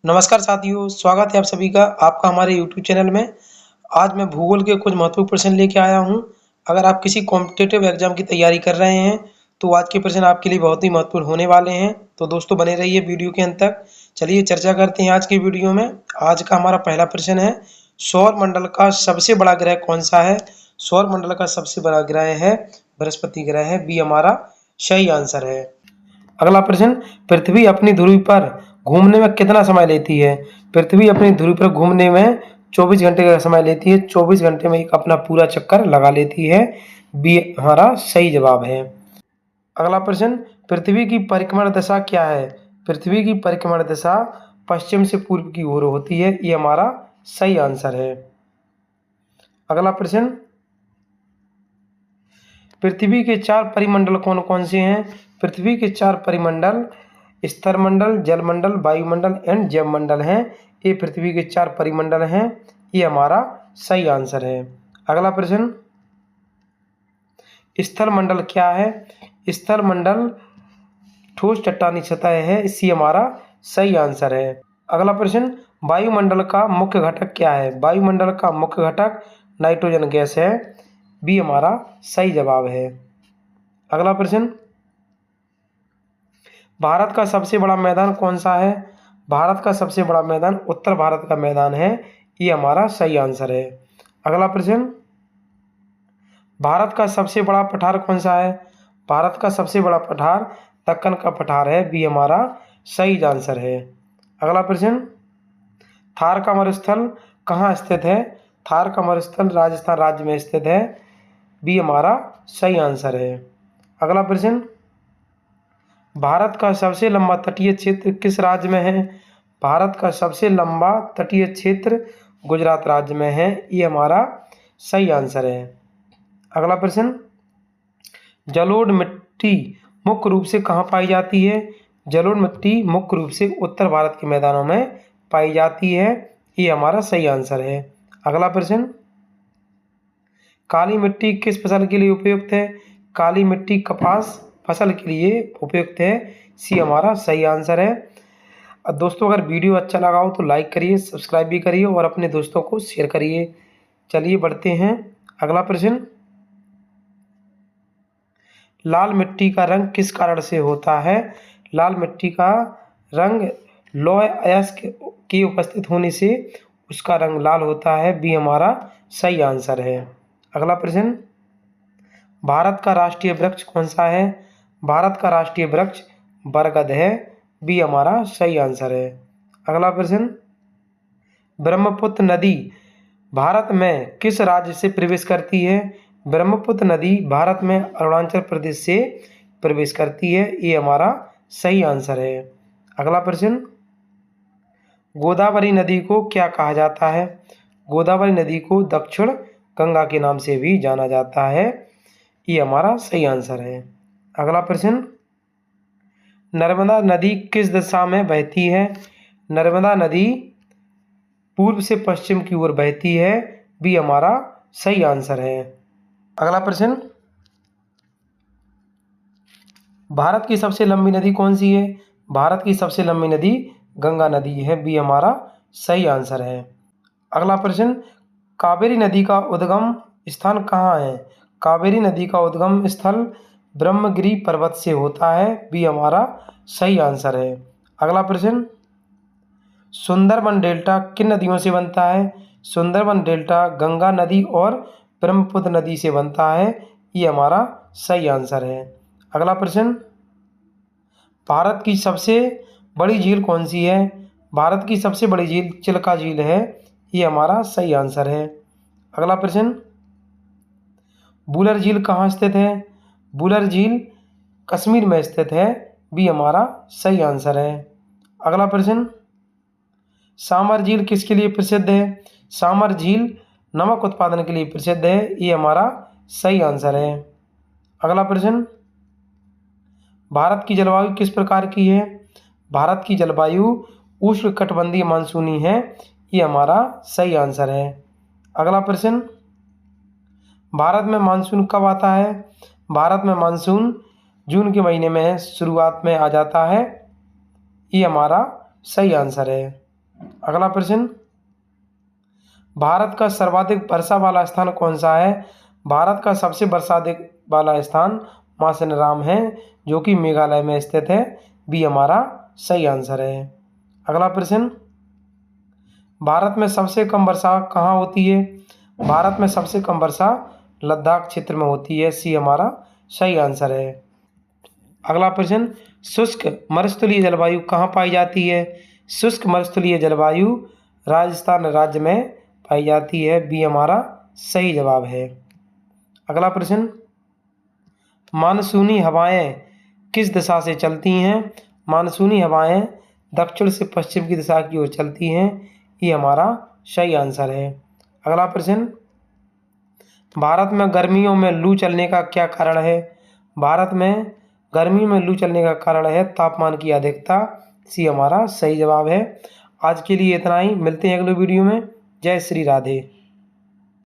नमस्कार साथियों, स्वागत है आप सभी का आपका हमारे यूट्यूब चैनल में। आज मैं भूगोल के कुछ महत्वपूर्ण प्रश्न लेके आया हूं। अगर आप किसी कॉम्पिटिटिव एग्जाम की तैयारी कर रहे हैं तो आज के प्रश्न आपके लिए बहुत ही महत्वपूर्ण होने वाले हैं। तो दोस्तों बने रहिए वीडियो के अंत तक। चलिए चर्चा करते हैं आज की वीडियो में। आज का हमारा पहला प्रश्न है, सौर मंडल का सबसे बड़ा ग्रह कौन सा है? सौर मंडल का सबसे बड़ा ग्रह है बृहस्पति ग्रह है। बी हमारा सही आंसर है। अगला प्रश्न, पृथ्वी अपनी ध्रुव पर घूमने में कितना समय लेती है? पृथ्वी अपनी ध्रुव पर घूमने में 24 घंटे का समय लेती है। 24 घंटे में एक अपना पूरा चक्कर लगा लेती है। बी हमारा सही जवाब है। अगला प्रश्न, पृथ्वी की परिक्रमण दिशा क्या है? पृथ्वी की परिक्रमण दिशा पश्चिम से पूर्व की ओर होती है। ये हमारा सही आंसर है। अगला प्रश्न, पृथ्वी के 4 परिमंडल कौन कौन से हैं? पृथ्वी के 4 परिमंडल स्थल मंडल, जल मंडल, वायुमंडल एंड जैव मंडल हैं। ये पृथ्वी के 4 परिमंडल हैं। ये हमारा सही आंसर है। अगला प्रश्न, स्थल मंडल क्या है? स्थल मंडल ठोस चट्टानी सतह है। इसी हमारा सही आंसर है। अगला प्रश्न, वायुमंडल का मुख्य घटक क्या है? वायुमंडल का मुख्य घटक नाइट्रोजन गैस है। बी हमारा सही जवाब है। अगला प्रश्न, भारत का सबसे बड़ा मैदान कौन सा है? भारत का सबसे बड़ा मैदान उत्तर भारत का मैदान है। ये हमारा सही आंसर है। अगला प्रश्न, भारत का सबसे बड़ा पठार कौन सा है? भारत का सबसे बड़ा पठार दक्कन का पठार है। बी हमारा सही आंसर है। अगला प्रश्न, थार का मरुस्थल कहाँ स्थित है? थार का मरुस्थल राजस्थान राज्य में स्थित है। बी हमारा सही आंसर है। अगला प्रश्न, भारत का सबसे लंबा तटीय क्षेत्र किस राज्य में है? भारत का सबसे लंबा तटीय क्षेत्र गुजरात राज्य में है। ये हमारा सही आंसर है। अगला प्रश्न, जलोढ़ मिट्टी मुख्य रूप से कहाँ पाई जाती है? जलोढ़ मिट्टी मुख्य रूप से उत्तर भारत के मैदानों में पाई जाती है। ये हमारा सही आंसर है। अगला प्रश्न, काली मिट्टी किस फसल के लिए उपयुक्त है? काली मिट्टी कपास फसल के लिए उपयुक्त है। सी हमारा सही आंसर है। दोस्तों अगर वीडियो अच्छा लगा हो तो लाइक करिए, सब्सक्राइब भी करिए और अपने दोस्तों को शेयर करिए। चलिए बढ़ते हैं। अगला प्रश्न, लाल मिट्टी का रंग किस कारण से होता है? लाल मिट्टी का रंग लौह अयस्क की उपस्थित होने से उसका रंग लाल होता है। बी हमारा सही आंसर है। अगला प्रश्न, भारत का राष्ट्रीय वृक्ष कौन सा है? भारत का राष्ट्रीय वृक्ष बरगद है। बी हमारा सही आंसर है। अगला प्रश्न, ब्रह्मपुत्र नदी भारत में किस राज्य से प्रवेश करती है? ब्रह्मपुत्र नदी भारत में अरुणाचल प्रदेश से प्रवेश करती है। ये हमारा सही आंसर है। अगला प्रश्न, गोदावरी नदी को क्या कहा जाता है? गोदावरी नदी को दक्षिण गंगा के नाम से भी जाना जाता है। ये हमारा सही आंसर है। अगला प्रश्न, नर्मदा नदी किस दिशा में बहती है? नर्मदा नदी पूर्व से पश्चिम की ओर बहती है। बी हमारा सही आंसर है। अगला प्रश्न, भारत की सबसे लंबी नदी कौन सी है? भारत की सबसे लंबी नदी गंगा नदी है। बी हमारा सही आंसर है। अगला प्रश्न, कावेरी नदी का उद्गम स्थान कहाँ है? कावेरी नदी का उद्गम स्थल ब्रह्मगिरी पर्वत से होता है। बी हमारा सही आंसर है। अगला प्रश्न, सुंदरबन डेल्टा किन नदियों से बनता है? सुंदरबन डेल्टा गंगा नदी और ब्रह्मपुत्र नदी से बनता है। ये हमारा सही आंसर है। अगला प्रश्न, भारत की सबसे बड़ी झील कौन सी है? भारत की सबसे बड़ी झील चिल्का झील है। ये हमारा सही आंसर है। अगला प्रश्न, वुलर झील कहाँ स्थित है? वुलर झील कश्मीर में स्थित है। बी हमारा सही आंसर है। अगला प्रश्न, सामर झील किसके लिए प्रसिद्ध है? सामर झील नमक उत्पादन के लिए प्रसिद्ध है। ये हमारा सही आंसर है। अगला प्रश्न, भारत की जलवायु किस प्रकार की है? भारत की जलवायु उष्णकटिबंधीय मानसूनी है। ये हमारा सही आंसर है। अगला प्रश्न, भारत में मानसून कब आता है? भारत में मानसून जून के महीने में शुरुआत में आ जाता है। ये हमारा सही आंसर है। अगला प्रश्न, भारत का सर्वाधिक वर्षा वाला स्थान कौन सा है? भारत का सबसे वर्षाधिक वाला स्थान मासिनराम है, जो कि मेघालय में स्थित है। बी हमारा सही आंसर है। अगला प्रश्न, भारत में सबसे कम वर्षा कहाँ होती है? भारत में सबसे कम वर्षा लद्दाख क्षेत्र में होती है। सी हमारा सही आंसर है। अगला प्रश्न, शुष्क मरुस्थलीय जलवायु कहाँ पाई जाती है? शुष्क मरुस्थलीय जलवायु राजस्थान राज्य में पाई जाती है। बी हमारा सही जवाब है। अगला प्रश्न, मानसूनी हवाएं किस दिशा से चलती हैं? मानसूनी हवाएं दक्षिण से पश्चिम की दिशा की ओर चलती हैं। ये हमारा सही आंसर है। अगला प्रश्न, भारत में गर्मियों में लू चलने का क्या कारण है? भारत में गर्मी में लू चलने का कारण है तापमान की अधिकता। सी हमारा सही जवाब है। आज के लिए इतना ही, मिलते हैं अगले वीडियो में। जय श्री राधे।